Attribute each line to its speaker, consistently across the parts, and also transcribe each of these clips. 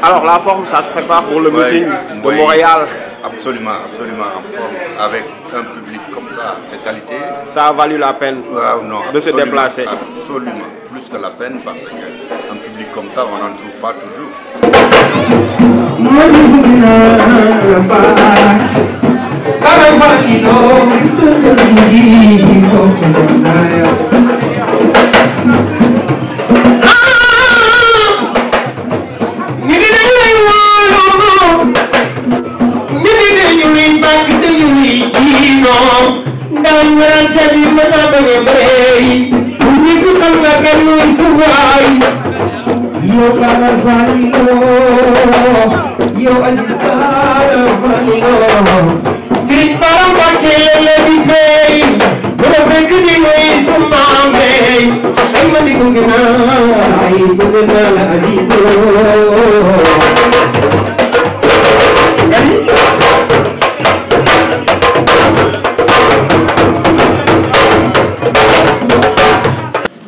Speaker 1: Alors la forme, ça se prépare pour le meeting de Montréal.
Speaker 2: Absolument, absolument en forme, avec un public comme ça, de qualité.
Speaker 1: Ça a valu la peine de se déplacer.
Speaker 2: Absolument, plus que la peine, parce qu'un public comme ça, on n'en trouve pas toujours.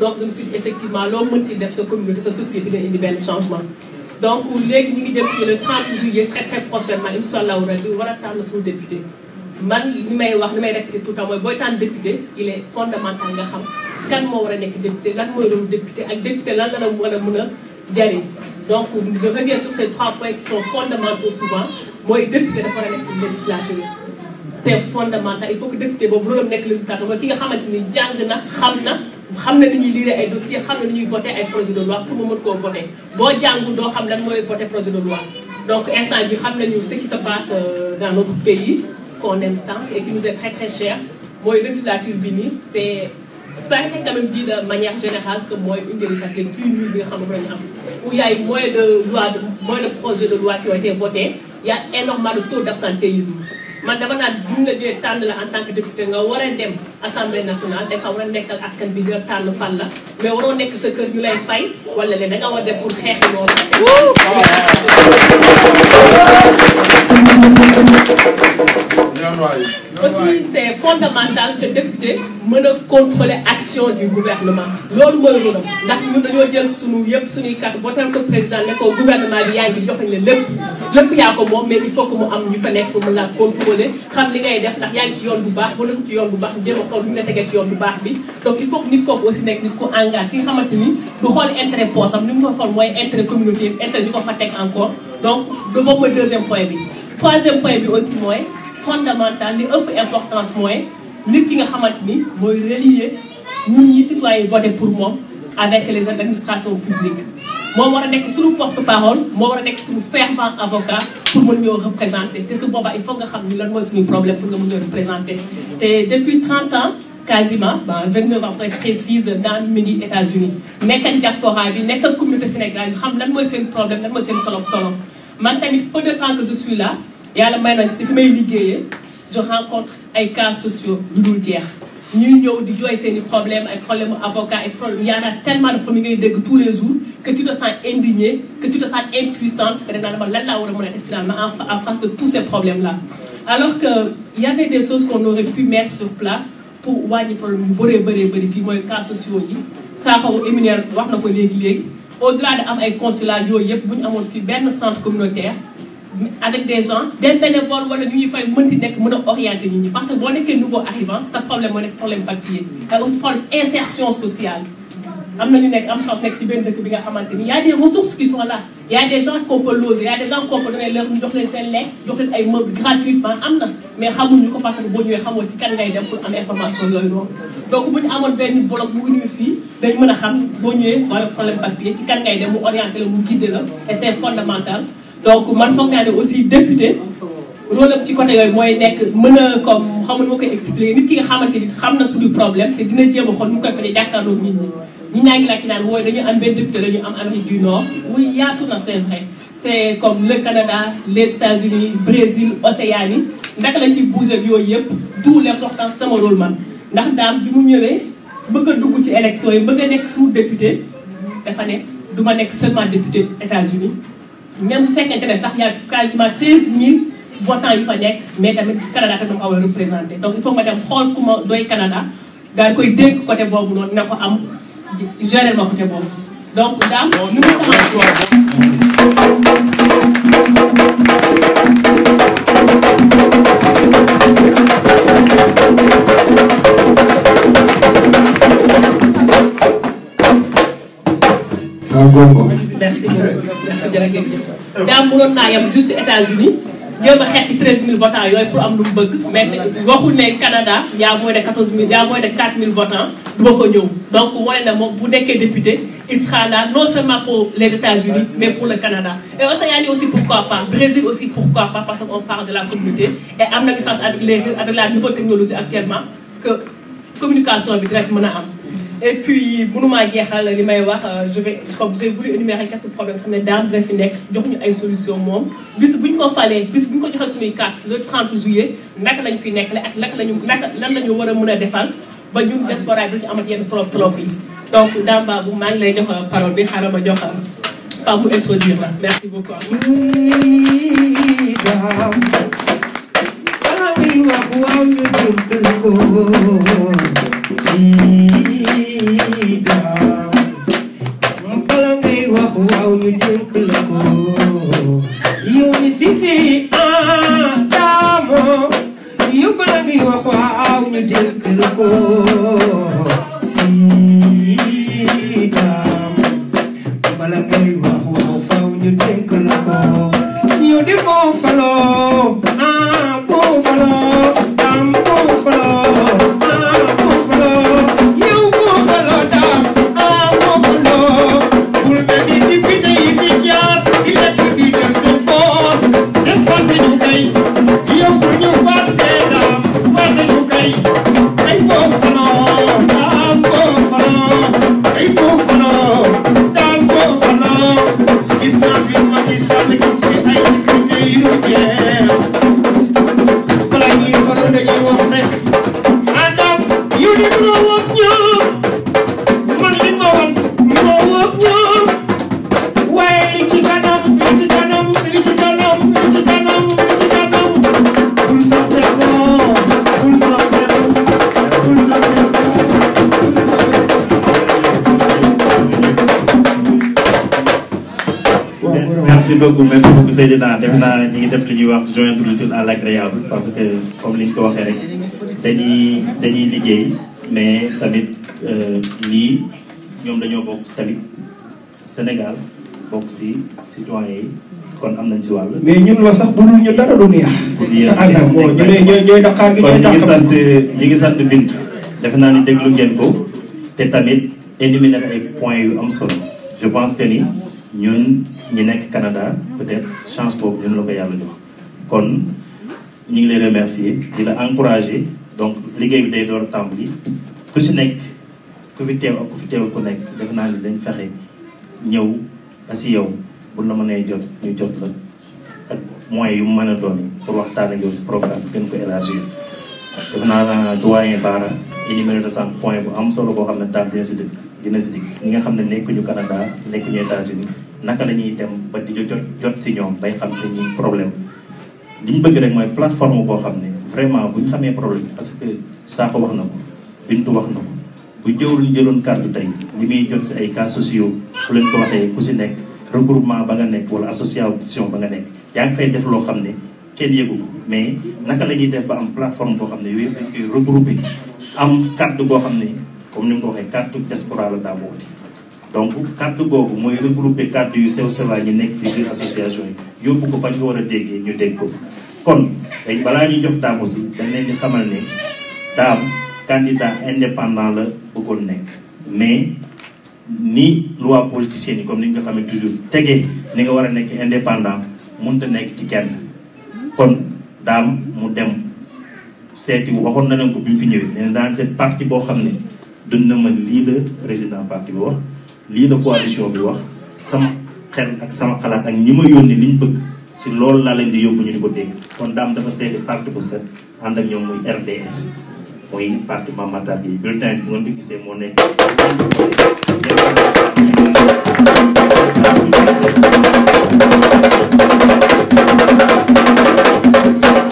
Speaker 3: Donc je me suis dit effectivement l'homme mënti def sa communauté sa société dina indi benn changement donc léegi ñu ngi jëm ci le 30 juillet très prochainement incha allah rabi war a tànn suñu député man li may wax li may répété tout le temps mooy booy tànn député il est fondamental nga xam kan moo war a nekk député lan mooy rôle député ak député lan la war a mën a jariñ donc je reviens sur ces 3 points qui sont fondamentaux souvent mooy député dafa war a nekk législature c'est fondamental il faut que député boobu loolu nekk législateur mooy ki nga xamante ni jàng na xam na ni ñuy lire ay dossiers xam na ni ñuy voter ay projet de loi pour mu mën koo voter boo jàngu doo xam lan mooy voter projet de loi donc instant bi xam nañu ce qui se passe dans notre pays qu'on aime tant et qui nous est très cher mooy législature bi nii c'est ça a été quand même dit de manière générale que mooy une des législatures les plus nulles bi nga xam ne la ñu am où il y a moins de projets de loi qui ont été votés il y a énormément de taux d'absentéisme man dama naan buñ la jëlee tànn la en tant que député nga war a dem assemblée nationale da nga war a nekkal askan bi nga tànn fan la mais waroo nekk sa kër ñu lay fay wala léegi da nga war a dem pour xeexi loolu. aussi c'est fondamental que député mën a contrôler action du gouvernement loolu mooy rôle ndax ñun dañoo jël suñuy carte voté ko président ne ko gouvernement bi yaa ngi jox nañ la lépp yaa ko moom mais il faut que mu am ñu fa nekk pour mën la contrôler xam li ngay def ndax yaa ngi ci yoon bu baax wala ci yoon bu baax jéem a xool fi nga tegee ci yoon bu baax bi donc il faut que nit kooku aussi nekk nit ko engagé ki nga xamante ni du xool intérêt poosam li mu ko xool mooy intérêt communauté intérêt ñu ko fa teg encore donc boobu mooy deuxième point bi troisième point bi aussi mooy fondamental li ëpp importance mooy nit ki nga xamante ni mooy relier ñun ñi citoyens voté pour moom avec les administrations publiques moo war a nekk suñu porte-parole moo war a nekk suñu fervent avocat pour mën ñoo représenter te su boobaa il faut nga xam ni lan mooy suñu problème pour nga mën ñoo représenter te depuis 30 ans quasiment 29 ans pour être précise dans mi ngi États-Unis nekk ak diaspora bi nekk ak communauté sénégalaise xam lan mooy seen problème lan mooy seen tolof man tamit peu de temps que je suis là yàlla may nañ si fi may liggéeyee je rencontre ay cas sociaux yu dul jeex ñuy ñëw di jooy seen i problème ay problème avocat ay problème y en a tellement de problèmes ngay dégg tous les jours que tu te sens indigné que tu te sens impuissante que danaa dama lan laa war a mën a def finalement en face de tous ces problèmes là alors que y avait des choses qu'on aurait pu mettre sur place pour wàññi problème yu bëri fii mooy cas sociaux yi saa xaw éminaire wax na ko léegi au-delà de am ay consulat yooyu yëpp bu ñu amoon fii benn centre communautaire avec des gens des bénévoles wala ñu ñuy fay mënti nekk mën a orienter nit ñi parce que boo nekkee nouveau arrivant sa problème moo nekk problème papier ak aussi problème insertion sociale am na ñu nekk am chance nekk ci benn dëkk bi nga xamante ni y a des ressources qui sont là y a des gens qu'on peut loger y a des gens qu'on peut donner leur ñu jox leen seen lekk jox leen ay meubles gratuitement am na mais xamuñu ko parce que boo ñëwee xamoo ci kan ngay dem pour am information yooyu noonu donc bu ñu amoon benn bloc bu ñu fii dañ mën a xam boo ñëwee wala problème papier ci kan ngay dem mu orienté la mu guidé la et c'est fondamental donc man foog naa ne aussi député rôle am ci côté yooyu mooy nekk mën a comme xamul ma koy expliquer nit ki nga xamante ni xam na suñu problème te dina jéem a xool mu koy fajee jàkkaarloo nit ñi ñaa ngi laaj ci naan wooy dañu am benn député dañu am Amérique du Nord oui yaatu na c'est vrai c'est comme le Canada les États-Unis Brésil Océanie ndaka lañ ciy bouger yooyu yëpp d'où l'importance sama rôle man ndax daam bi mu ñëwee bëgg a dugg ci élection yi bëgg a nekk suñu député dafa ne du ma nekk seulement député États-Unis même bu fekkente ne sax y a quasiment 13 000 votants yu fa nekk mais tamit Canada tamit dama ko war a représenté donc il faut ma dem xool ku ma doy Canada daal koy dénk côté boobu noonu dina ko am gérer ma côté boobu donc daam ñu ngi merci jërëjëf daam mënoon naa yem juste États-Unis jéem a xeeti 13 000 votants yooyu pour am lu mu bëgg mais waxul ne Canada y a moins de 14 000 y a moins de 4 000 votants du ma fa ñëw donc wane na moom bu nekkee député il sera là non seulement pour les États-Unis mais pour le Canada et Océanie aussi pourquoi pas Brésil aussi pourquoi pas parce qu'on parle de la communauté et am na chance avec la nouvelle technologie actuellement que communication bi direct mën a am et puis mënumaa jeexal li may wax comme j'ai voulu énumérer quelques problèmes xam ne daam dina fi nekk jox ñu ay solution moom bis bu ñu ko falee bis bu ñu ko joxee suñuy carte le 30 juillet naka lañu fi nekk ak lan lañu war a mën a defal ba ñun diaspora bi duñu amat yenn trop yi donc Dame Babou maa ngi lay jox parole bi xaaral ma jox pas mu introduire la merci beaucoup
Speaker 4: merci beaucoup Seydina def naa ñi ngi def li ñuy wax joindre l'utile à l'agréable parce que comme li ñu ko waxee rek dañuy liggéey mais tamit lii ñoom dañoo bokk tamit Sénégal bokk si citoyens yi kon am nañ si wàll.
Speaker 5: mais ñun la sax bu dul ñu dara du neex. ñooy Dakar gi ñooy Dakar
Speaker 4: ñi ngi sant Bintu defe naa ni déglu ngeen ko te tamit éliminer ay points yu am solo je pense que ni ñun ñi nekk Canada peut-être chance boobu ñun la ko yàlla jox kon ñu ngi lay remercier di la encourager donc liggéey bi day door a tàmbali ku si nekk ku fi teew ak ku fi teewul ku nekk defe naa ni dañ fexe ñëw asi yow bu la mënee jot ñu jot la ak moyens yu mu mën a doon pour waxtaan ak yow si programme gën ko élargir defe naa doyen Bara énumérer de 5 points bu am solo boo xam ne daal dina si dikk ñi nga xam ne nekkuñu Canada nekkuñu États-Unis naka la ñuy dem ba di jot si ñoom bay xam si ñi problème li ñu bëgg rek mooy plateforme boo xam ne vraiment bu ñu xamee problème parce que saa ko wax na ko Bintu wax na ko bu jëwluñ jëloon kàddu tey li muy jot si ay cas sociaux bu leen ko waxee ku si nekk regroupement ba nga nekk wala association ba nga nekk yaa ngi fay def loo xam ne kenn yëgu ko mais naka la ñuy def ba am plateforme boo xam ne yooyu dañ koy regroupé am kàddu boo xam ne comme ni mu ko waxee kàddu diaspora la daa woote donc kàddu googu mooy regroupé kàddu yu sew sewaa ñi nekk si biir association yi yóbbu ko fañ ko war a déggee ñu dégg ko kon tey balaa ñuy jox Dame aussi dañ leen di xamal ne Dame candidat indépendant la bëggoon nekk mais ni loi politicienne yi comme ni nga xam ne toujours tegee ni nga war a nekk indépendant mënut a nekk ci kenn kon Dame mu dem seeti waxoon na leen ko bi mu fi ñëwee nee na daan seen parti boo xam ne dund na ma lii la président parti bi wax lii la coalition bi wax sama xel ak sama xalaat ak ñi ma yónni liñ bëgg si loolu laa leen di yóbbu ñu di ko dégg kon Dame dafa seeti parti bu set ànd ak ñoom muy RDS muy parti Mame Matar Gueye bulletin bi bu ngeen ko gisee moo nekk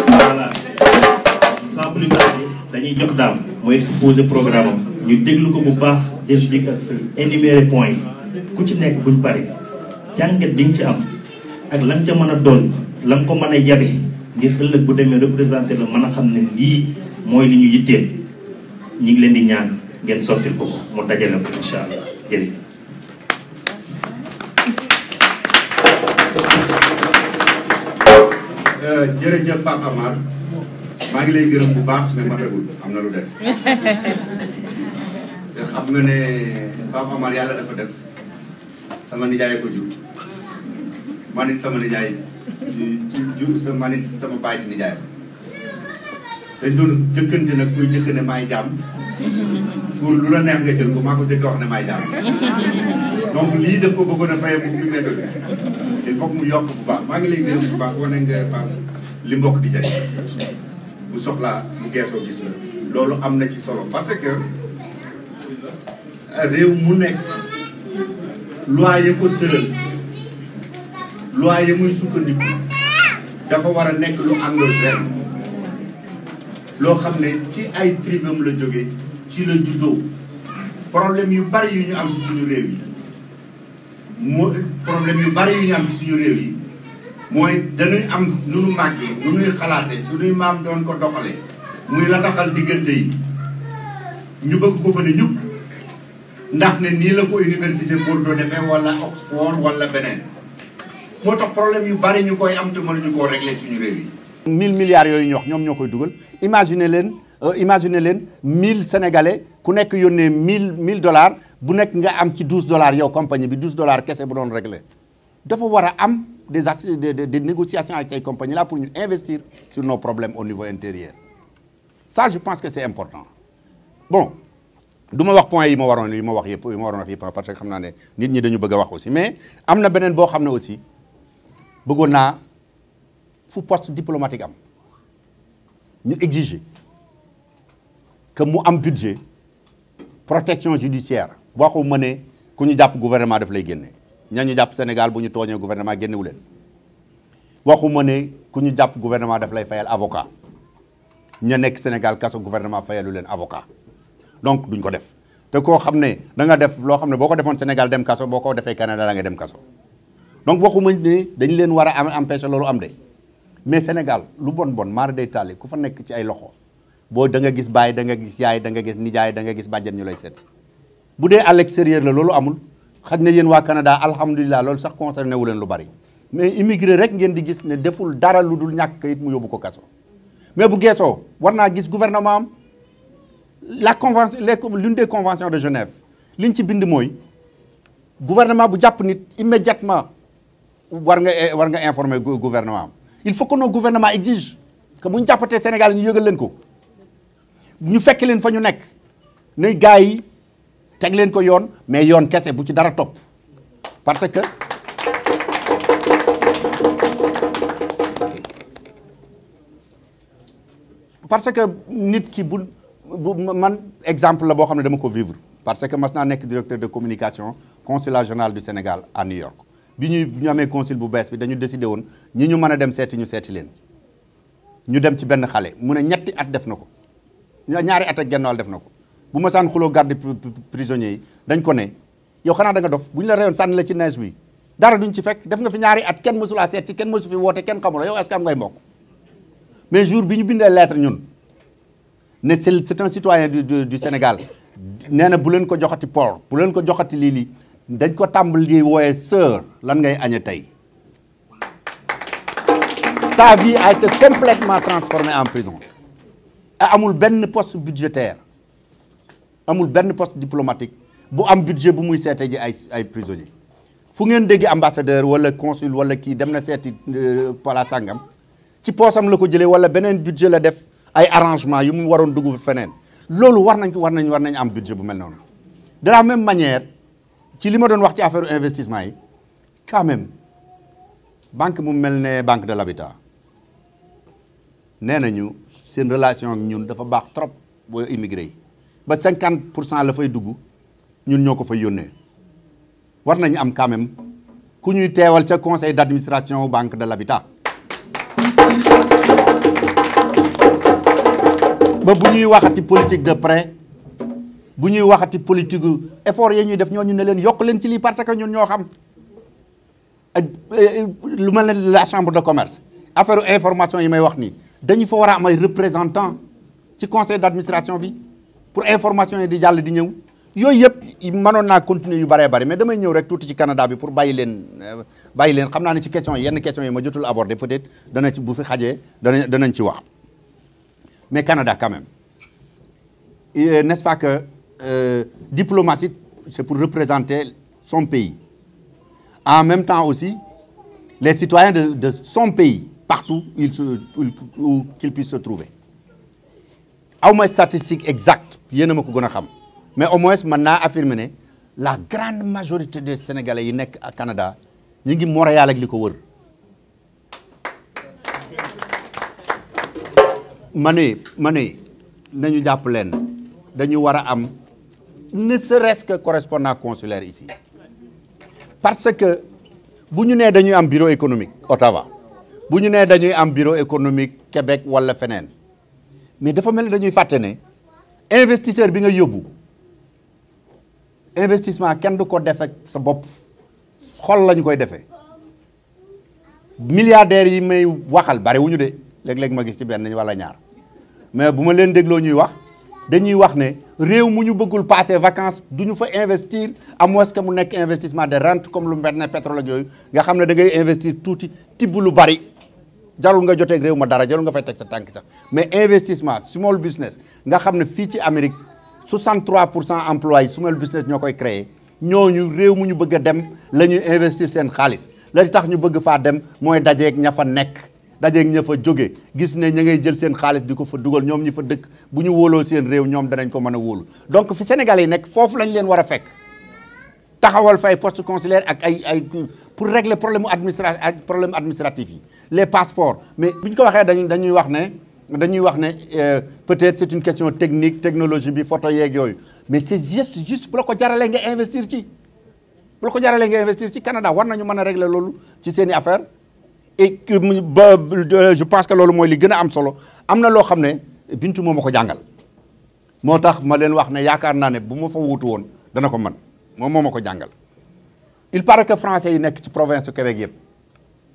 Speaker 4: voilà sans plus tarder dañuy jox Dame mu exposé programme am ñu déglu ko bu baax expliqué ak énuméré point yi ku ci nekk buñ pare jàngat biñ ci am ak lan ca mën a doon lan ko mën a yabe ngir ëllëg bu demee représenté la mën a xam ne lii mooy li ñu yitteel ñi ngi leen di ñaan ngeen sottil ko mu dajale ko incha allah jërëjëf.
Speaker 2: jërëjëf Pape Amar maa ngi lay gërëm bu baax ne matagul am na lu des xam nga ne Pape Amar yàlla dafa def sama nijaay ko jur man it sama nijaay man it sama baay di nijaay dañ doon jëkkante nag kuy jëkk ne maay jàmm pour lu la neex nga jël ko maa ko jëkk wax ne maay jàmm donc lii daf ko bëggoon a faye bu ñu météo il faut que mu yokk bu baax maa ngi lay gërëm bu baax wane nga Pape li mbokk di jëriñ bu soxlaa bu geesoo gis la loolu am na ci solo parce que réew mu nekk loi ya ko tëral loi ya muy sukkandiku dafa war a nekk lu endogène loo xam ne ci ay tribunal la jóge ci la juddoo problème yu bari yu ñu am ci suñu réew yi moo problème yu bari yu ñu am ci suñu réew yi mooy dañuy am nu nu màggee nu nuy xalaate suñuy maam doon ko doxale muy rataxal diggante yi ñu bëgg ko fa ne ñukk ndax ne nii la ko université Bordeaux defee wala Oxford wala beneen moo tax problème yu bari ñu koy am te mënuñu koo régler suñu réew yi
Speaker 6: 1000 milliards yooyu ñu wax ñoom ñoo koy dugal imaginer leen 1000 sénégalais ku nekk yónnee 1000 dollars bu nekk nga am ci 12 dollars yow compagnie bi 12 dollars kese bu doon réglé dafa war a am des négociations avec ces compagnies là pour ñu investir sur nos problèmes au niveau intérieur ça je pense que c'est important bon du ma wax point yi ma waroon wax yëpp parce que xam naa ne nit ñi dañu bëgg a wax aussi mais am na beneen boo xam ne aussi bëggoon naa fu poste diplomatique am ñu exiger que mu am budget protection judiciaire boo ko mënee ku ñu jàpp gouvernement daf lay génne ña ñu jàpp Sénégal bu ñu tooñee gouvernement génnewu leen waxuma ne ku ñu jàpp gouvernement daf lay fayal avocat ña nekk Sénégal kaso gouvernement fayalu leen avocat donc duñ ko def te koo xam ne da nga def loo xam ne boo ko defoon Sénégal dem kaso boo ko defee Canada da nga dem kaso donc waxuma ne dañ leen war a empêcher loolu am de mais Sénégal lu bon maara day taali ku fa nekk ci ay loxo boo da nga gis baay da nga gis yaay da nga gis nijaay da nga gis bàjjen ñu lay seet bu dee à l'extérieur la loolu amul xaj na yéen waa Canada alhamdulilah loolu sax concerné wu leen lu bari mais immigré rek ngeen di gis ne deful dara lu dul ñàkk kayit mu yóbbu ko kaso mais bu geesoo war naa gis gouvernement am la convention l'une des conventions de Genève liñ ci bind mooy gouvernement bu jàpp nit immédiatement war nga informer gouvernement am il faut que nos gouvernements exigent que bu ñu jàppatee Sénégal ñu yëgal leen ko ñu fekk leen fa ñu nekk ne gars yi teg leen ko yoon mais yoon kese bu ci dara topp parce que nit ki bu man exemple la boo xam ne dama ko vivre parce que mas naa nekk directeur de communication consulat général du Sénégal à New York bi ñu amee consul bu bees bi dañu décidé woon ñi ñu mën a dem seeti ñu seeti leen ñu dem ci benn xale mu ne ñetti at def na ko ñaari at ak genn wàll def na ko bu ma saan xuloo garde prisonniers yi dañ ko ne yow xanaa da nga dof bu ñu la reyoon sànni la ci neige bi dara duñ ci fekk def nga fi ñaari at kenn mësulaa seet si kenn mësu fi woote kenn xamula yow est-ce que am ngay mbokk mais jour bi ñu bindee lettre ñun ne c'est un citoyen du Sénégal nee na bu leen ko joxati port bu leen ko joxati lii dañ ko tàmbali wooye sœur lan ngay añe tey sa vie a été complètement transformée en prison amul benn poste budgétaire amul benn poste diplomatique bu am budget bu muy seete ji ay prisonniers fu ngeen dégg ambassadeur wala consul wala kii dem na seeti pala sàngam ci poosam la ko jëlee wala beneen budget la def ay arrangement yu mu waroon dugg feneen loolu war nañ am budget bu mel noonu de la même manière ci li ma doon wax ci affaire investissement yi quand même banque mu mel ne banque de l'habitat nee nañu seen relation ak ñun dafa baax trop boo immigré yi ba 50% la fay dugg ñun ñoo ko fay yónnee war nañu am quand même ku ñuy teewal ca conseil d'administration banque de l'habitat ba bu ñuy waxati politique de prêt bu ñuy waxati politique effort yi ñuy def ñooñu ne leen yokk leen ci lii parce que ñun ñoo xam lu mel ne la chambre de commerce affaire information yi may wax nii dañu fa war a am ay représentant ci conseil d'administration bi pour information yi di jàll di ñëw yooyu yëpp mënoon naa continuer yu bëree bëri mais damay ñëw rek tuuti ci Canada bi pour bàyyi leen xam naa ne ci question yi yenn question yi ma jotul aborder peut-être dana ci bu fi xajee danañ ci wax mais Canada quand même n'est-ce pas que diplomatie c'est pour représenter son pays en même temps aussi les citoyens de son pays partout où qu'ils puissent se trouver aw ma statistique exacte yéen a ma ko gën a xam mais au moins mën naa affirmer ne la grande majorité des Sénégalais yi nekk à Canada ñu ngi Montréal ak li ko wër ma ne nañu jàpp leen dañu war a am ne serait-ce que correspondant consulaire ici parce que bu ñu nee dañuy am bureau économique Ottawa bu ñu nee dañuy am bureau économique Québec wala feneen mais dafa mel ni dañuy fàtte ne investisseur bi nga yóbbu investissement kenn du ko def ak sa bopp xol lañu koy defee milliardaires yi may waxal bari wu ñu de léeg-léeg ma gis ci benn wala ñaar mais bu ma leen dégloo ñuy wax dañuy wax ne réew mu ñu bëggul passer vacances du ñu fa investir à moins que mu nekk investissement de rente comme lu mel ne pétrole ak yooyu nga xam ne da ngay investir tuuti tibb lu bari jarul nga joteeg réew ma dara jarul nga fay teg sa tànk sax mais investissement small business nga xam ne fii ci Amérique 63% emplois small business ñoo koy créer ñooñu réew mu ñu bëgg a dem la ñuy investir seen xaalis la tax ñu bëgg faa dem mooy dajeeg ña fa nekk dajeeg ña fa jóge gis ne ña ngay jël seen xaalis di ko fa dugal ñoom ñi fa dëkk bu ñu wóoloo seen réew ñoom danañ ko mën a wóolu donc fi Sénégalais yi nekk foofu lañ leen war a fekk taxawal fay poste consulaire ak ay pour régler problème administratif yi les passeports mais bu ñu ko waxee dañuy wax ne peut-être c'est une question technique technologie bi photo yeeg yooyu mais c'est juste bu la ko jaralee nga investir ci Canada war nañu mën a régler loolu ci seen i affaire et je pense que loolu mooy li gën a am solo am na loo xam ne Bintu moo ma ko jàngal moo tax ma leen wax ne yaakaar naa ne bu ma fa wutu woon dana ko mën moom moo ma ko jàngal il paraît que français yi nekk ci province du Québec yëpp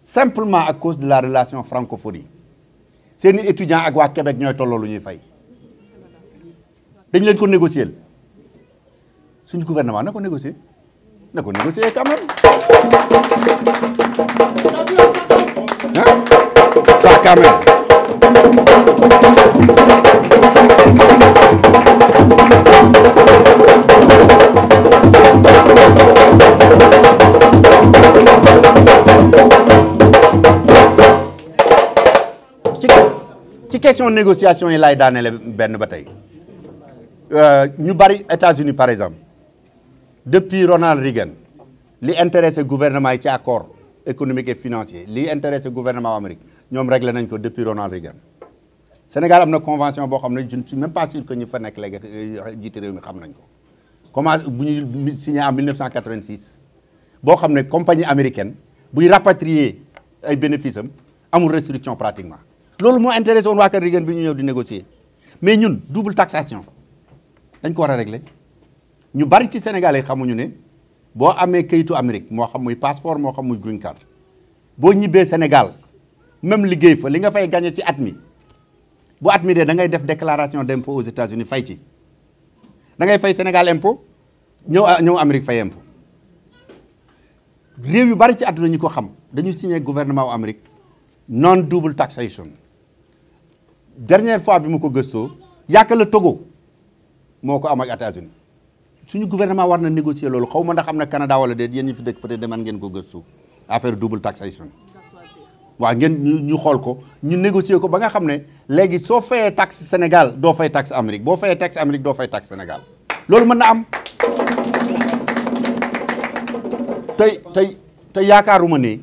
Speaker 6: simplement à cause de la relation francophonie seeni étudiants ak waa Québec ñooy tolloo lu ñuy fay dañ leen ko négocier suñu gouvernement na ko négocier quand même ça quand même ci question négociation yi laay daanele benn ba tey ñu bari États-Unis par exemple depuis Ronald Reagan li intéressé gouvernement yi ci accord économique et financier li intéressé gouvernement Amérique ñoom réglé nañ ko depuis Ronald Reagan Sénégal am na convention boo xam ne je ne suis même pas sûr que ñu fa nekk léegi jiite réew mi xam nañ ko comment bu ñu signé en 1986 boo xam ne compagnie américaine buy rapatrier ay bénéfices am amul restriction pratiquement loolu moo intéressé woon waa kër Reagan bi ñu ñëw di négocier mais ñun double taxation dañ ko war a régler ñu bari ci Sénégalais xamuñu ne boo amee kayitu Amérique moo xam muy passeport moo xam muy green card boo ñibbee Sénégal même liggéey fa li nga fay gagné ci at mi bu at mi dee da ngay def déclaration d'impôt aux États-Unis fay ci da ngay fay Sénégal impôt ñëw Amérique fay impôt réew yu bari ci àdduna ñu ko xam dañu signé gouvernement wu Amérique non double taxation dernière fois bi mu ko gëstoo yàkka la Togo moo ko am ak États-Unis suñu gouvernement war na négocier loolu xaw ma ndax am na Canada wala déet yéen ñi fi dëkk peut-être deman ngeen ko gëstu affaire double taxation waaw ngeen ñu xool ko ñu négocier ko ba nga xam ne léegi soo fayee taxe Sénégal doo fay taxe Amérique boo fayee taxe Amérique doo fay taxe Sénégal loolu mën na am tey yaakaaruma ne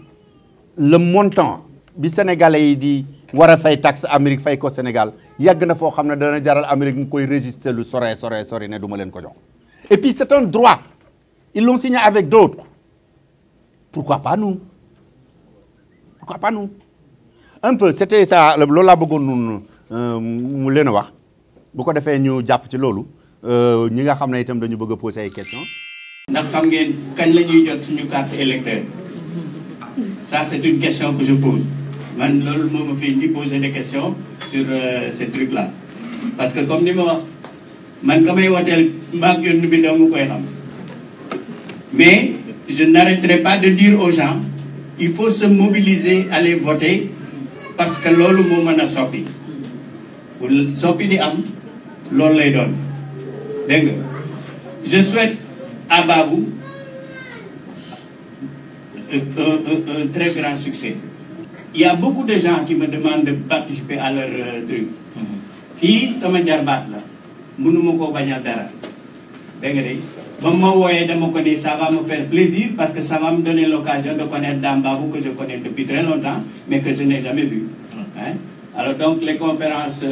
Speaker 6: le montant bi sénégalais yi di war a fay taxe Amérique fay ko Sénégal yàgg na foo xam ne dana jaral Amérique mu koy résister lu sore ne du ma leen ko jox et puis c'est un droit ils l'ont signé avec d'autres pourquoi pas nous un peu c'était ça loolu laa bëggoon nun mu leen a wax bu ko defee ñu jàpp ci loolu ñi nga xam ne itam dañu bëgg a poser ay questions.
Speaker 7: ndax xam ngeen kañ la ñuy jot suñu carte électeur ça c'est une question que je pose man loolu moo ma fi indi poser des questions sur ce truc là parce que comme ni ma wax man ka may woteel maag yoon bi doo nga koy xam mais je n'arrêterai pas de dire aux gens il faut se mobiliser aller voter parce que loolu moo mën a soppi pour soppi di am loolu lay doon dégg nga je souhaite à Babou un très grand succès. Il y a beaucoup de gens qui me demandent de participer à leur truc. Kii sama jarbaat la mënuma koo bañal dara dégg nga de ba ma wooyee dama ko ni ça va me faire plaisir parce que ça va me donner l'occasion de connaître Dame Babou que je connais depuis très longtemps mais que je n'ai jamais vu. Hein? Alors donc les conférences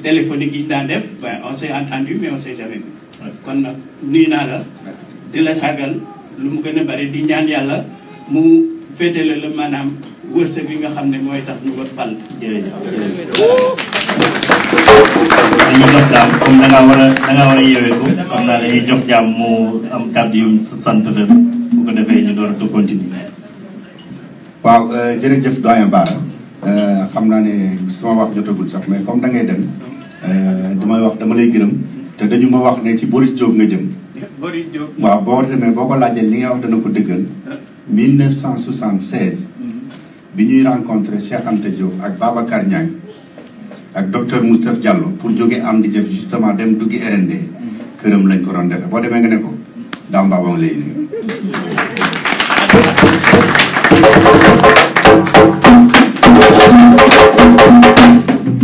Speaker 7: téléphoniques yi daan def on s'est entendu mais on s'est jamais vu. kon nag nuyu naa la di la sàggal lu mu gën a bari di ñaan yàlla mu féetale la maanaam wërsëg bi nga xam ne mooy tax ñu ko fal.
Speaker 4: jërëjëf dañuy jox daam comme da ngaa war a yeeweeku xam naa dañuy jox jàmm mu am kàddu yu sant la bu ko defee ñu door a continuer.
Speaker 2: waaw jërëjëf doyen Bara xam naa ne sama wax jotagul sax mais comme da ngay dem dama lay gërëm. te dañu ma wax ne ci Boris Diop nga jëm.
Speaker 7: Boris Diop.
Speaker 2: waaw boo demee boo ko laajee li nga wax dana ko dëggal. 1976. bi ñuy rencontré Cheikh Anta Diop ak Babacar Niang ak docteur Moustapha Diallo pour jóge am di jëf justement dem duggi RND. këram lañ ko doon defee boo demee nga ne ko Dame Babou lay nuyu.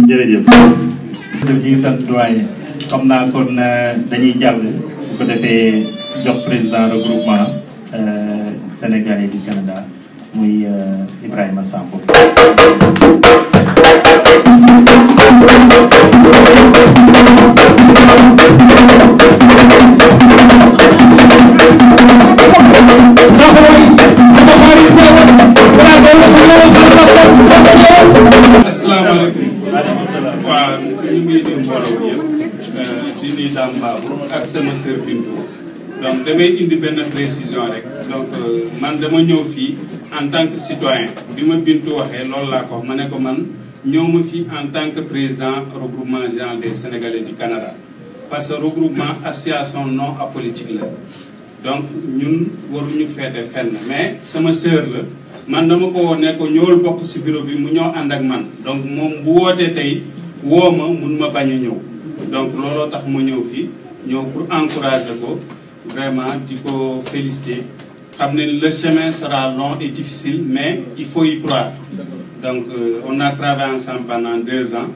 Speaker 4: jërëjëf. ñu ngi sant doyen. xam naa kon dañuy jàll bu ko defee jox président regroupement sénégalais du Canada muy Ibrahima Sambo.
Speaker 8: asalaamaaleykum. waaw ñu ngi nuyu mbooloo bi yëpp. di nuyu Dame Babou ak sama sœur Bintou donc damay indi benn précision rek donc man dama ñëw fii en tant que citoyen bi ma Bintou waxee loolu laa ko wax ma ne ko man ñëw ma fii en tant que président regroupement général des Sénégalais du Canada parce que regroupement association non apolitique la donc ñun waruñu feete fenn mais sama sœur la man dama ko woon ne ko ñëwal bokk ci bureau bi mu ñëw ànd ak man donc moom bu wootee tey woo ma mun ma bañ a ñëw donc looloo tax mu ñëw fii ñëw pour encourager ko vraiment di ko féliciter xam ne le chemin sera long et difficile mais il faut y croire donc on a travaillé ensemble pendant 2 ans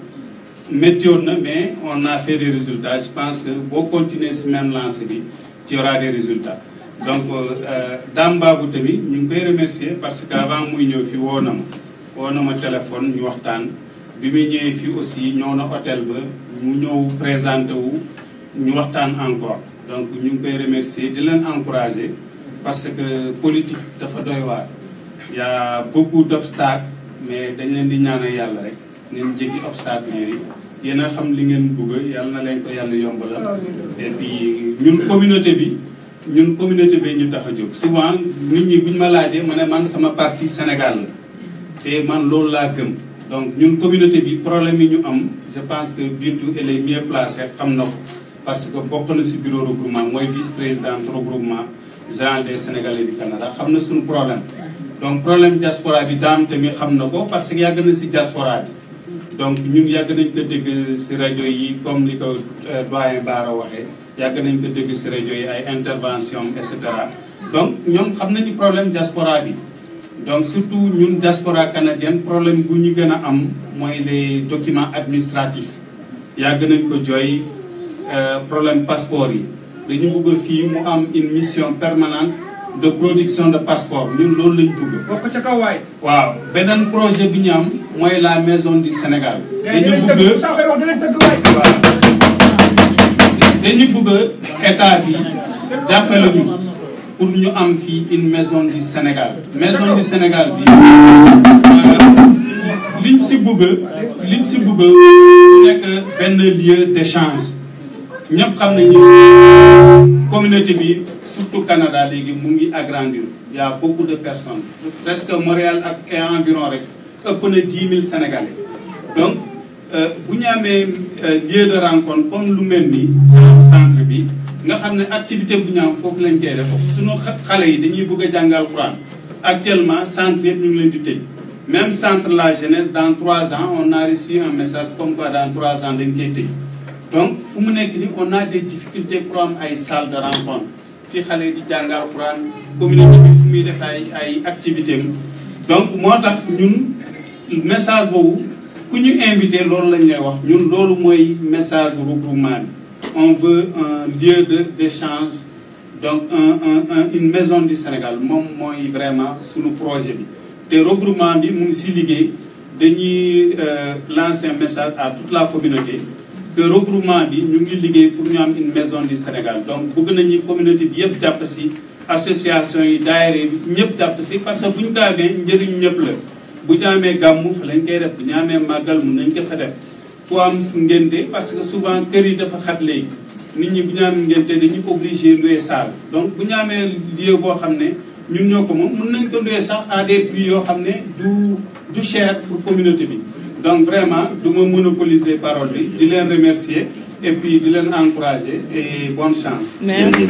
Speaker 8: méttiwoon na mais on a fait des résultats je pense que boo continuer ci même lancée bi tu auras des résultats donc Dame Babou tamit ñu ngi koy remercier parce que avant muy ñëw fii woo na ma téléphone ñu waxtaan bi muy ñëwee fii aussi ñëw na hôtel ba mu ñëw présenté wu ñu waxtaan encore donc ñu ngi koy remercier di leen encourager parce que politique dafa doy waar y a beaucoup d'obstacles mais dañ leen di ñaanal yàlla rek ngeen jéggi obstacles yooyu yéen a xam li ngeen bëgg yàlla na leen ko yàlla yombalal. et puis ñun communauté bi ñu tax a jóg souvent nit ñi buñ ma laajee ma ne man sama parti Sénégal la te man loolu laa gëm. donc ñun communauté bi problème yi ñu am je pense que Bintou elle est mieux placée xam na ko parce que bokk na ci bureau regroupement mooy vice-président regroupement général des Sénégalais du Canada xam na suñu problème. donc problème diaspora bi daam tamit xam na ko parce que yàgg na ci diaspora bi. donc ñun yàgg nañ ko dégg ci rajo yi comme li ko doyen Bara waxee yàgg nañ ko dégg ci rajo yi ay intervention et cetera donc ñoom xam nañu problème diaspora bi. donc surtout ñun diaspora canadienne problème bu ñu gën a am mooy les documents administratifs yàgg nañ ko jooy problème passeport yi dañu bëgg fii mu am une mission permanente de production de passeport ñun loolu lañ bëgg.
Speaker 5: bokk ca kaw waay.
Speaker 8: waaw beneen projet bi ñu am mooy la maison du Sénégal. dañu bëgg état bi jàppale ñu pour ñu am fii une maison du Sénégal. maison du Sénégal bi liñ si bëgg nekk benn lieu d'échange ñëpp xam nañu communauté bi surtout Canada léegi mu ngi agrandir il y a beaucoup de personnes presque Montréal ak et environ rek ëpp na 10 000 Sénégalais donc bu ñu amee lieu de rencontre comme lu mel ni centre bi nga xam ne activité bu ñu am foofu lañ koy def suñu xale yi dañuy bëgg a jàngal Alxuraan actuellement centre yëpp ñu ngi leen di tëj même centre la jeunesse dans 3 ans on a reçu un message comme quoi dans 3 ans dañ koy tëj donc fu mu nekk ni on a des difficultés pour am ay salle de rencontre fii xale yi di jàngal Alxuraan communauté bi fu muy def ay activité am donc moo tax ñun message boobu ku ñu invité loolu lañ lay wax ñun loolu mooy message regroupement bi on veut un lieu d'échange donc une maison du Sénégal moom mooy vraiment suñu projet bi te regroupement bi mu ngi si liggéey dañuy lancer un message à toute la communauté que regroupement bi ñu ngi liggéey pour ñu am une maison du Sénégal donc bëgg nañu communauté bi yëpp jàpp si association yi daayira bi ñëpp jàpp si parce que bu ñu ko amee njëriñ ñëpp la bu ñu amee gàmmu fa lañ koy def bu ñu amee màggal mun nañ ko fa def ku am ngénte parce que souvent kër yi dafa xat léegi nit ñi bu ñu amee ngénte dañuy obligé louer salle donc bu ñu amee lieu boo xam ne ñun ñoo ko moom mun nañ ko louer sax à des prix yoo xam ne du cher pour communauté bi donc vraiment du ma monopoliser parole bi di leen remercier et puis di leen encourager et bonne chance.
Speaker 9: Merci.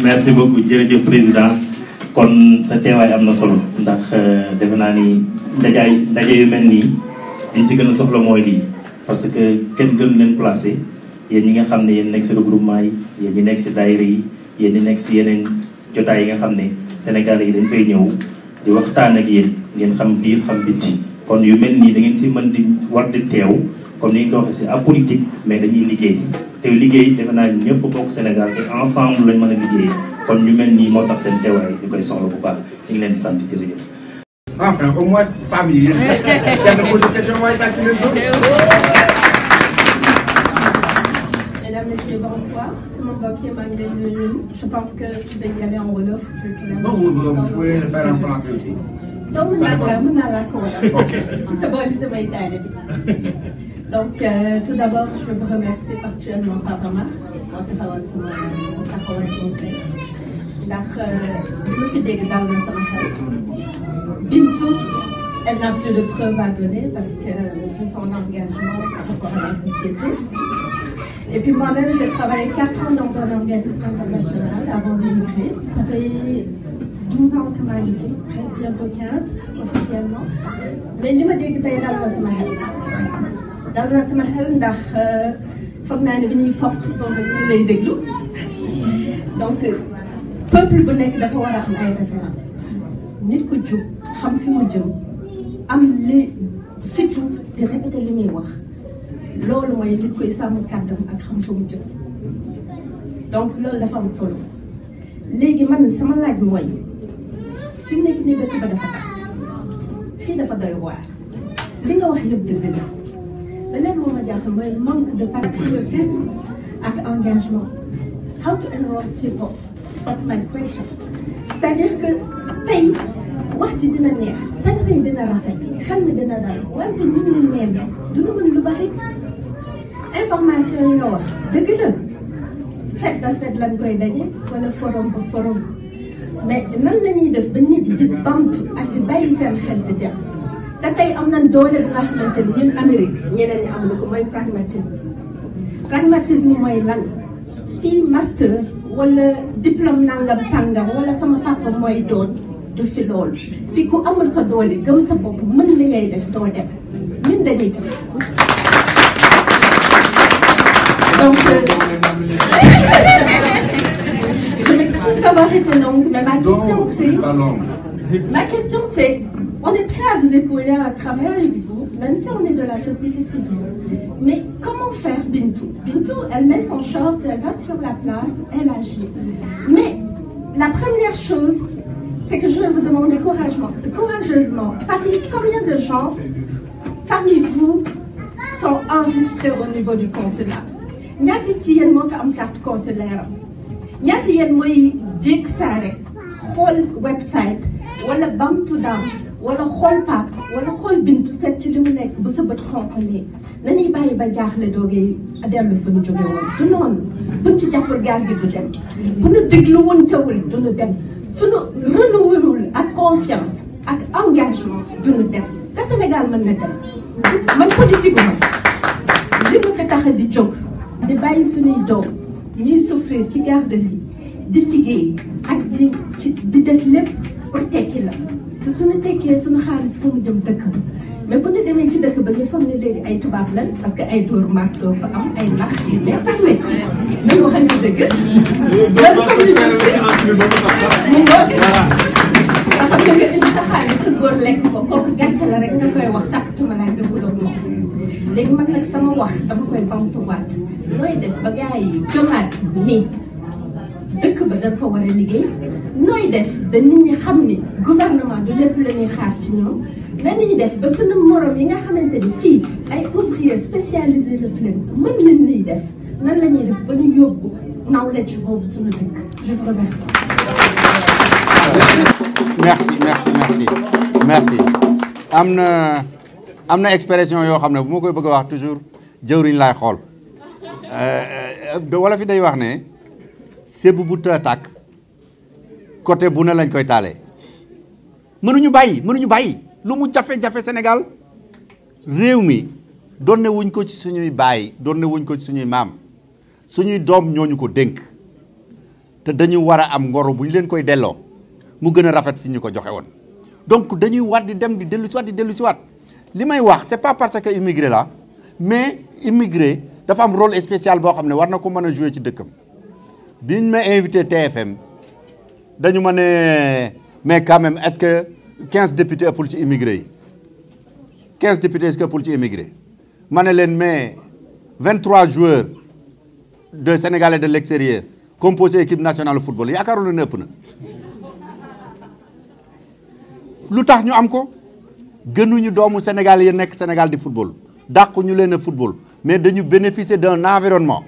Speaker 4: Merci beaucoup jërëjëf président kon sa teewaay am na solo ndax defe naa ni ndaje yu mel nii liñ si gën a soxla mooy lii parce que kenn gën leen placé yéen ñi nga xam ne yéen nekk si regroupement yi yéen ñi nekk si daayira yi yéen ñi nekk si yeneen jotaay yi nga xam ne Sénégal yi dañ fay ñëw di waxtaan ak yéen ngeen xam biir xam bitti kon yu mel nii da ngeen si mën di war di teew comme ni nga ko waxee si apolitique mais dañuy liggéey te liggéey defe naa ñëpp bokk Sénégal te ensemble lañ mën a liggéey kon ñu mel nii moo tax seen teewaay ñu koy soxla bu baax ñu ngi leen di sant jërëjëf.
Speaker 2: enfin au moins famille yi. kenn posé question waaye tàcc leen ko.
Speaker 10: Mesdames, Messieurs, bonsoir. C'est mon banquier Magdalene. Je pense que je vais y aller en Wolof.
Speaker 2: Non, vous pouvez le faire en français aussi.
Speaker 10: Donc, donc tout d'abord, je veux vous remercier particulièrement Papa Mar. Bintou, elle n'a plus de preuves à donner parce que de son engagement par rapport à la société. Et puis moi-même, j'ai travaillé 4 ans dans un organisme international avant d'immigrer. Ça fait 12 ans que ma liggéey, bientôt 15 officiellement. Mais li ma dégg tey dal na sama xel. Dal na sama xel ndax foog naa ne bi ñuy foq boobu ñu lay déglu. Donc peuple bu nekk dafa war a am ay références. Nit ku jub xam fi mu jëm am li fitu di répéter li muy wax. loolu mooy nit koy sàmm kàddam ak xam fa mu jëm donc loolu dafa am solo léegi man sama laaj mooy fi mu nekk nii dëkk ba dafa tax fii dafa doy waar li nga wax yëpp dëgg la ba leen moo ma jaaxal mooy manque de patriotisme ak engagement how to enroll people that's my question c'est-à-dire que tey wax ci dina neex sañ-sañ yi dina rafet xel mi dina dal wante ñun ñu neen duñu mën lu bari information yi nga wax dëgg la fet ba fet lañ koy daje wala forum ba forum mais nan la ñuy def ba nit yi di bamtu ak di bàyyi seen xel di dem te tey am nañ doole bi nga xamante ni ñun Amérique ñeneen ñi amuñu ko mooy pragmatisme mooy lan fii master wala diplôme nangam sangam wala sama papa mooy doon du fi loolu fii ku amul sa doole gëm sa bopp mën li ngay def doo dem ñun dañuy dem donc je m'excuse d'avoir été longue mais ma question c'est on est prêt à vous épauler à travailler avec vous même si on est de la société civile mais comment faire Bintou? Bintou, elle met son short, elle va sur la place, elle agit mais la première chose c'est que je vais vous demander courageusement, parmi combien de gens parmi vous sont enregistrés au niveau du consulat? ñaati ci yéen moo fi am carte consulaire am ñaati yéen mooy jéeg saa rek xool website wala bamtu daam wala xool pap wala xool Bintu seet ci li mu nekk bu sa bët xonqalee nañuy bàyyi ba jaaxle doogee dellu fa ñu jóge woon du noonu buñ ci jàppul gaal gi du dem bu ñu déglu woon tawul du ñu dem suñu renouvelul ak confiance ak engagement du ñu dem te Sénégal mën na dem man politique ma li ma fi tax di jóg di bàyyi suñuy doom ñuy souffrir ci garderie di liggéey ak di def lépp pour tekki la te suñu tekkee suñu xaalis fu mu jëm dëkk ba mais bu ñu demee ci dëkk ba ñu foog ne léegi ay tubaab lan parce que ay dóor maag doo fa am ay nax yu neex ak métti nañu waxante dëgg loolu foog ñu jëm si mu ngoog dafa nga indi sa xaalis sa góor lekk ko kooku gàcce la rek nga koy wax sàkkatuma laa dëgguloo moom léegi man nag sama wax dama koy bamtuwaat nooy def ba gars yi gëmaat ni dëkk ba dafa war a liggéey nooy def ba nit ñi xam ni gouvernement du lépp la ñuy xaar ci ñoom nañuy def ba suñu morom yi nga xamante ni fii ay ouvriers spécialisés la leen mën leen niy def nan la ñuy def ba ñu yóbbu nawle ci boobu suñu dëkk je vous remercie.
Speaker 6: merci am na expression yoo xam ne bu ma koy bëgg a wax toujours jëwriñ laay xool wala fi day wax ne sébu bu tàkk côté bu ne lañ koy taalee mënuñu bàyyi lu mu jafe-jafe Sénégal réew mi donne wuñ ko ci suñuy baay donne wuñ ko ci suñuy maam suñuy doom ñooñu ko dénk te dañu war a am ngoro bu ñu leen koy delloo mu gën a rafet fi ñu ko joxe woon donc dañuy war di dem di dellu si waat li may wax c'est pas parce que immigré la mais immigré dafa am rôle spécial boo xam ne war na ko mën a jouer ci dëkkam biñ ma invité TFM dañu ma ne mais quand même est-ce que 15 députés ëppul ci immigré yi 15 députés est-ce que ëppul ci immigré ma ne leen mais 23 joueurs de Sénégalais de l'extérieur composé équipe nationale de football yaakaaroon na ëpp na lu tax ñu am ko gënuñu doomu Sénégal yi nekk Sénégal di football dàqu ñu leen a football mais dañu bénéficier d'un environnement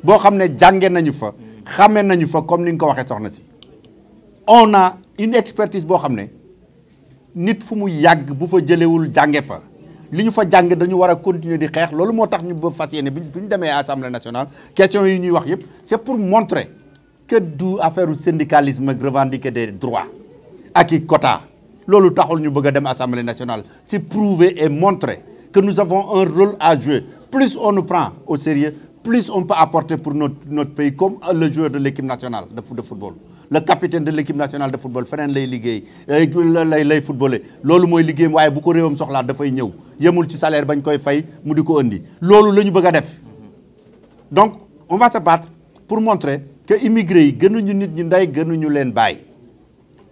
Speaker 6: boo xam ne jànge nañu fa xamee nañu fa comme ni nga ko waxee soxna si on a une expertise boo xam ne nit fu mu yàgg bu fa jëlewul jànge fa li ñu fa jàng dañu war a continuer di xeex loolu moo tax ñu ba fas yéene bi ñu demee Assemblée nationale question yi ñuy wax yëpp c'est pour montrer que du affaire syndicalisme ak revendiquer des droits ak i quota loolu taxul ñu bëgg a dem Assemblée nationale c'est prouver et montrer que nous avons un rôle à jouer plus on nous prend au sérieux plus on peut apporter pour notre pays comme le joueur de l'équipe nationale de football le capitaine de l'équipe nationale de football feneen lay liggéey lay footballé loolu mooy liggéeyam waaye bu ko réewam soxlaa dafay ñëw yemul ci salaire bañ koy fay mu di ko indi loolu la ñu bëgg a def donc on va se battre pour montrer que immigré yi gënuñu nit ñi ndey gënuñu leen bàyyi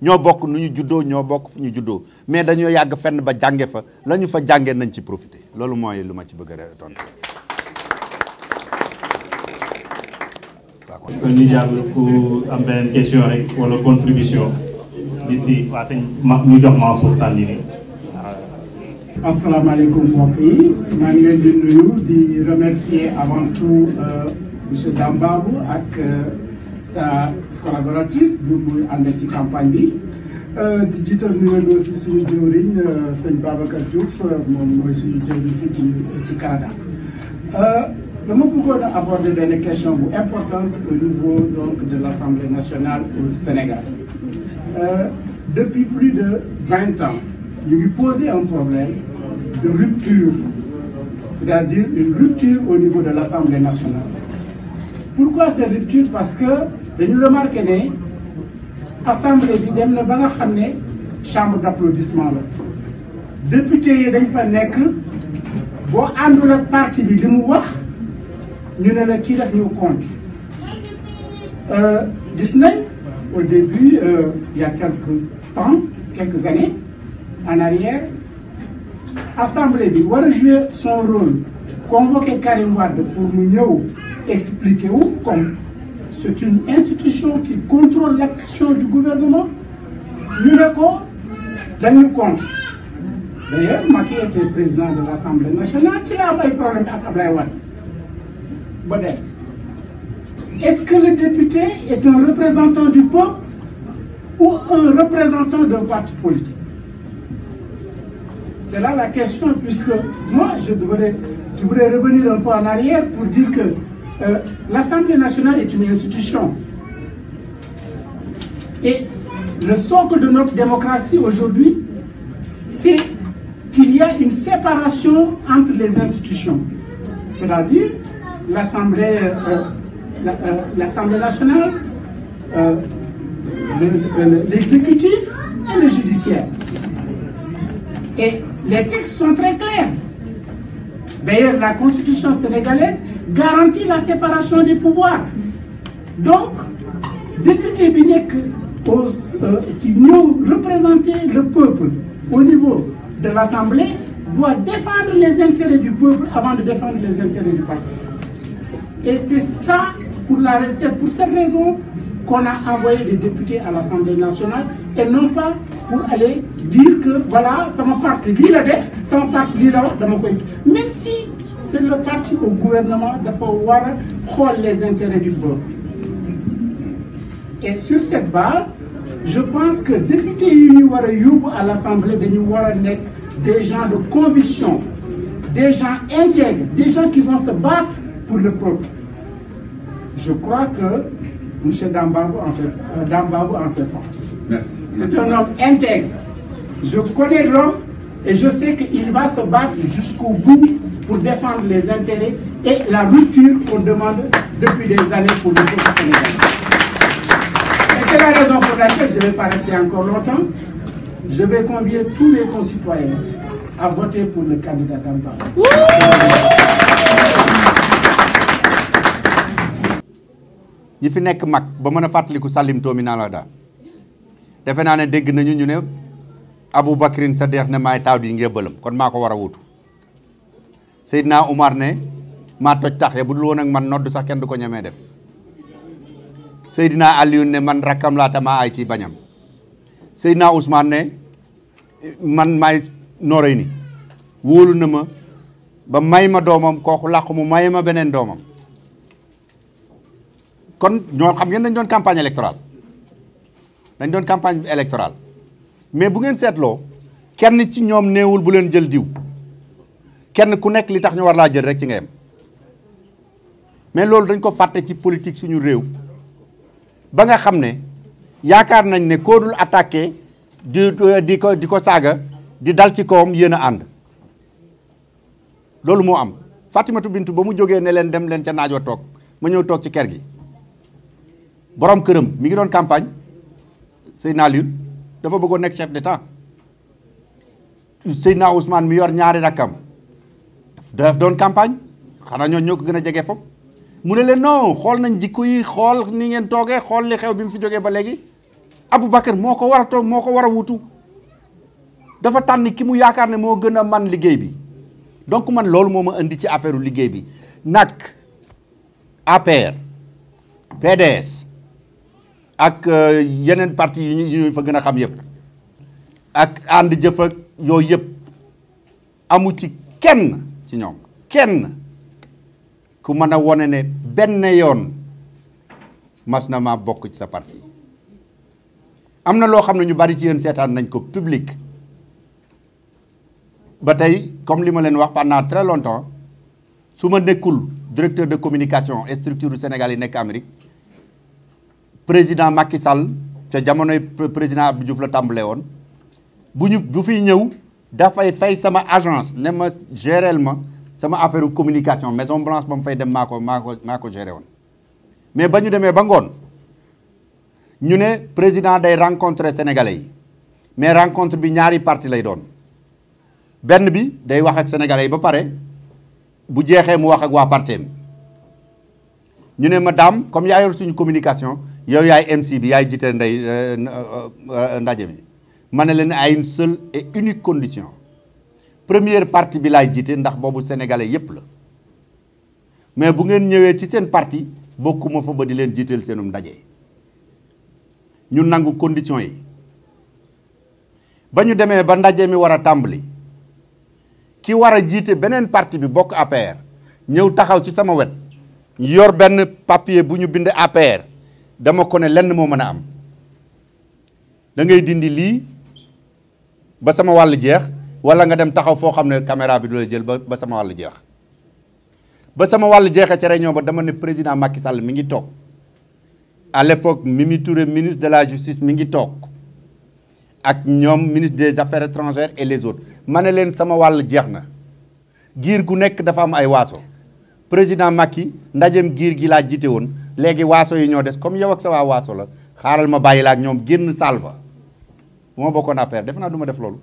Speaker 6: ñoo bokk nu ñu juddoo ñoo bokk fu ñu juddoo mais dañoo yàgg fenn ba jànge fa la ñu fa jàngee nañ ci profiter loolu mooy lu ma ci bëgg a tontu.
Speaker 4: kon ñu jàll ku am beneen question rek wala contribution di si waa sëñ ñu jox Mansour Tandine.
Speaker 9: asalaamaaleykum mbokk yi maa ngi leen di nuyu di remercier avant tout monsieur Dambabou ak sa collaboratrice bu muy ànd ci campagne bi di jiital nuyoo aussi suñu jëwriñ sëñ Babacar Diouf moom mooy suñu jëwriñ fii ci Canada. dama bëggoon a aborder benn question bu importante au niveau donc de l'Assemblée nationale au Sénégal. Depuis plus de 20 ans, ñu ngi poser un problème de rupture, c'est-à-dire une rupture au niveau de l'Assemblée nationale. Pourquoi cette rupture? Parce que dañu remarqué ne assemblée bi dem na ba nga xam ne chambre d'applaudissement la député yi dañ fa nekk boo àndul ak parti bi li mu wax ñu ne la kii def ñu compte. Gis nañ au début il y a quelques années en arrière assemblée bi war a jouer son rôle convoquer Karim Wade pour mu ñëw expliquer wu comme c'est une institution qui contrôle l'action du gouvernement ñu ne ko dañu compte. D'ailleurs Macky était président de l'Assemblée nationale ci la am ay problème ak Ablaye Wade ba dem. Est-ce que le député est un représentant du peuple ou un représentant d'un parti politique? C'est là la question, puisque moi je voudrais revenir un peu en arrière pour dire que l'Assemblée nationale est une institution. Et le socle de notre démocratie aujourd'hui, c'est qu'il y a une séparation entre les institutions. C'est-à-dire l'Assemblée nationale, l'exécutif et le judiciaire. Et les textes sont très clairs. D'ailleurs, la Constitution sénégalaise garantit la séparation des pouvoirs. Donc, député bi nekk qui ñëw représenter le peuple au niveau de l'Assemblée doit défendre les intérêts du peuple avant de défendre les intérêts du parti. Et c'est ça, pour cette raison qu'on a envoyé des députés à l'Assemblée nationale et non pas pour aller dire que voilà, sama parti lii la def, sama parti lii la wax dama koy. Même si c'est le parti au gouvernement dafa war a xool les intérêts du peuple. Et sur cette base, je pense que députés yi ñu war a yóbbu à l'Assemblée dañu war a nekk des gens de conviction, des gens intègres, des gens qui vont se battre pour le peuple. Je crois que M. Dambabou en fait partie.
Speaker 2: Merci.
Speaker 9: C'est un homme intègre. Je connais l'homme et je sais qu'il va se battre jusqu'au bout pour défendre les intérêts et la rupture qu'on demande depuis des années pour le peuple sénégalais. Et c'est la raison pour laquelle je ne vais pas rester encore longtemps. Je vais convier tous mes concitoyens à voter pour le candidat Dambabou.
Speaker 6: ñi fi nekk mag ba mën a fàttaliku Salim Tomi Nalada defe naa ne dégg nañu ñu ne Abou Bakrin sa deex ne maay taaw di ngébbalam kon maa ko war a wutu Seydina Oumar ne maa toj tax ya bu dul woon ak man nodd sax kenn du ko ñemee def Seydina Alioune ne man rakkam laa tamaa ay ci bañam Seydina Ousmane ne man maay noorey ni wóolu na ma ba may ma doomam kooku làqu mu may ma beneen doomam kon ñoo xam ngeen dañ doon campagne électorale mais bu ngeen seetloo kenn ci ñoom neewul bu leen jël diw kenn ku nekk li tax ñu war laa jël rek ci nga yem mais loolu dañ ko fàtte ci politique suñu réew ba nga xam ne yaakaar nañ ne koo dul attaqué di ko saaga di dal ci kawam yéen a ànd loolu moo am Fatimatu Bintu ba mu jógee ne leen dem leen ca naaj wa toog ma ñëw toog ci kër gi borom këram mi ngi doon campagne Seydina Aliou dafa bëggoon nekk chef d'état Seydina Ousmane mi yor ñaari rakkam daf doon campagne xanaa ñoo ko gën a jege foofu mu ne leen non xool nañ jikko yi xool ni ngeen toogee xool li xew bi mu fi jógee ba léegi Aboubacar moo ko war a toog moo ko war a wutu dafa tànn ki mu yaakaar ne moo gën a man liggéey bi donc man loolu moo ma indi ci affaire liggéey bi nag APR PDS ak yeneen parti yu ñu fa gën a xam yëpp ak ànd jëf ak yooyu yëpp amu ci kenn ci ñoom kenn ku mën a wone ne benn yoon mas na ma bokk ci sa parti am na loo xam ne ñu bari ci yéen seetaan nañ ko public ba tey comme li ma leen wax pendant très longtemps su ma nekkul directeur de communication et structure Sénégal yi nekk Amérique président Macky Sall ca jamonoy président Abdou Diouf la tàmbalee woon bu fiy ñëw dafay fay sama agence ne ma géreel ma sama affaire communication Maison Blanche ba mu fay dem maa ko géré woon mais ba ñu demee ba ngoon ñu ne président day rencontrer sénégalais yi mais rencontre bi ñaari parti lay doon benn bi day wax ak sénégalais yi ba pare bu jeexee mu wax ak waa parteem ñu ne ma daam comme yaa yor suñu communication yow yaay MC bi yaay jiite ndaje bi ma ne leen à une seule et unique condition première partie bi laay jiite ndax boobu sénégalais yépp la mais bu ngeen ñëwee ci seen parti bokkuma fa ba di leen jiiteel seenum ndaje ñu nangu condition yi ba ñu demee ba ndaje mi war a tàmbali ki war a jiite beneen parti bi bokk APR ñëw taxaw ci sama wet yor benn papier bu ñu bind APR dama ko ne lenn moo mën a am da ngay dindi lii ba sama wàll jeex wala nga dem taxaw foo xam ne caméra bi du la jël ba sama wàll jeex ba sama wàll jeexee ca réunion ba dama ne président Macky Sall mi ngi toog à l'époque Mimi Touré ministre de la justice mi ngi toog ak ñoom ministre des affaires étrangères et les autres ma ne leen sama wàll jeex na giir gu nekk dafa am ay waaso président Macky ndajem giir gi laa jiite woon léegi waaso yi ñoo des comme yow ak sa waa waaso la xaaral ma bàyyi la ak ñoom génn saal ba bu ma bokkoon APR def naa du ma def loolu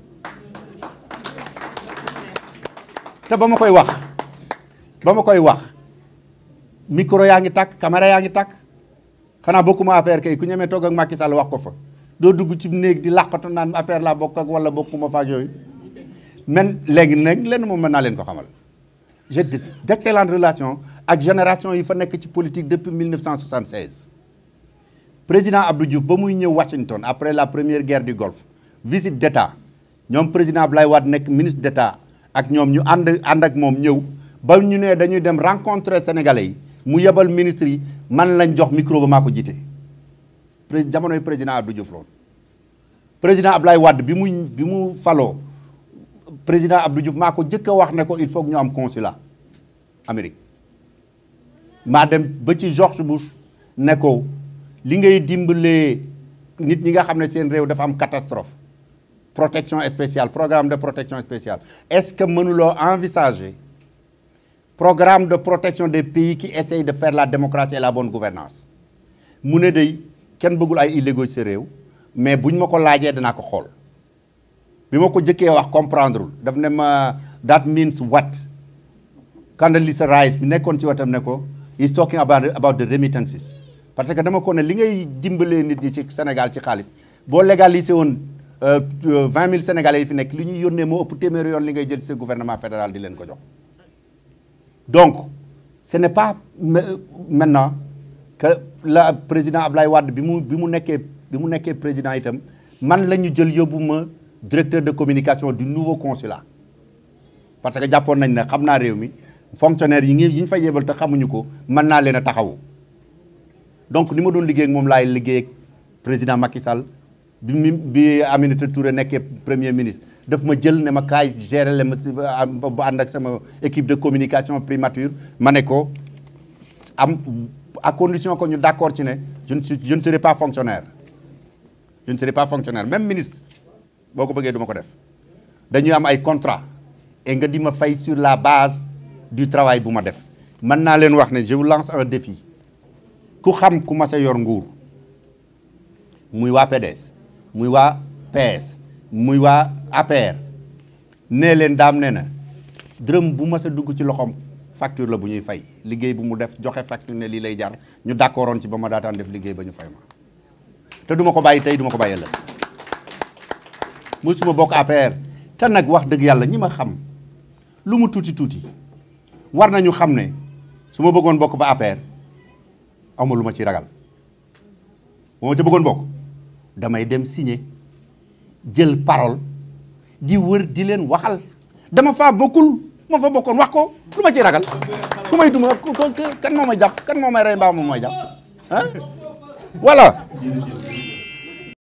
Speaker 6: te ba ma koy wax micro yaa ngi tàkk caméra yaa ngi tàkk xanaa bokkuma APR kay ku ñemee toog ak Macky Sall wax ko fa doo dugg ci néeg di làqatu naan APR laa bokk ak wala bokkuma fa ak yooyu men léegi nag lenn moom mën naa leen ko xamal j'ai d'excellentes relations ak génération yi fa nekk ci politique depuis 1976 président Abdou Diouf ba muy ñëw Washington après la première guerre du Golfe visite d'état ñoom président Abdoulaye Wade nekk ministre d'état ak ñoom ñu ànd ak moom ñëw ba ñu ne dañuy dem rencontrer sénégalais yi mu yebal ministre yi man lañ jox micro ba maa ko jiite jamonoy président Abdou Diouf loolu président Abdoulaye Wade bi mu faloo président Abdou Diouf maa ko jëkk a wax ne ko il faut que ñu am consulat Amérique maa dem ba ci George Bush ne ko li ngay dimbalee nit ñi nga xam ne seen réew dafa am catastrophe protection spéciale programme de protection spéciale est-ce que mënuloo envisager programme de protection des pays qui essayent de faire la démocratie et la bonne gouvernance mu ne day kenn bëggul ay illégaux ci sa réew mais buñ ma ko laajee danaa ko xool bi ma ko jëkkee wax comprendreul daf ne ma that means what Condoleezza Rice bi nekkoon ci wetam ne ko he's talking about the remittances parce que dama ko ne li ngay dimbalee nit ñi ci Sénégal ci xaalis boo légalisé woon 20 000 Sénégalais yi fi nekk li ñuy yónnee moo ëpp téeméeri yoon li ngay jël ci sa gouvernement fédéral di leen ko jox donc ce n'est pas maintenant que la président Abdoulaye Wade bi mu nekkee président itam man la ñu jël yóbbu ma directeur de communication du nouveau consulat parce que jàppoon nañ ne xam naa réew mi fonctionnaire yi ñu fay yebal te xamuñu ko mën naa leen a taxawu donc ni ma doon liggéey ak moom laay liggéey ak président Macky Sall bi Aminata Touré nekkee premier ministre daf ma jël ne ma kaay gérer le ma ba ànd ak sama équipe de communication primature ma ne ko am à condition que ñu d'accord ci ne je ne serai pas fonctionnaire je ne serai pas fonctionnaire même ministre boo ko bëggee du ma ko def dañuy am ay contrat et nga di ma fay sur la base du travail bu ma def mën naa leen wax ne je vous lance un défi ku xam ku ma sa yor nguur muy waa PDS muy waa PS muy waa APR nee leen daam nee na dërëm bu ma sa dugg ci loxoom facture la bu ñuy fay liggéey bu mu def joxe facture ne lii lay jar ñu d'accordoon ci ba ma daataan def liggéey ba ñu fay ma te duma ko bàyyi tey duma ko bàyyi ëllëg musuma bokk APR te nag wax dëgg yàlla ñi ma xam lu mu tuuti tuuti war nañu xam ne su ma bëggoon bokk ba APR awma lu ma ci ragal bu ma ca bëggoon bokk damay dem signer jël parole di wër di leen waxal dama faa bokkul ma fa bokkoon wax ko lu ma ci ragal ku may duma kan moo may jàpp kan moo may rey mbaa moo may jàpp ah voilà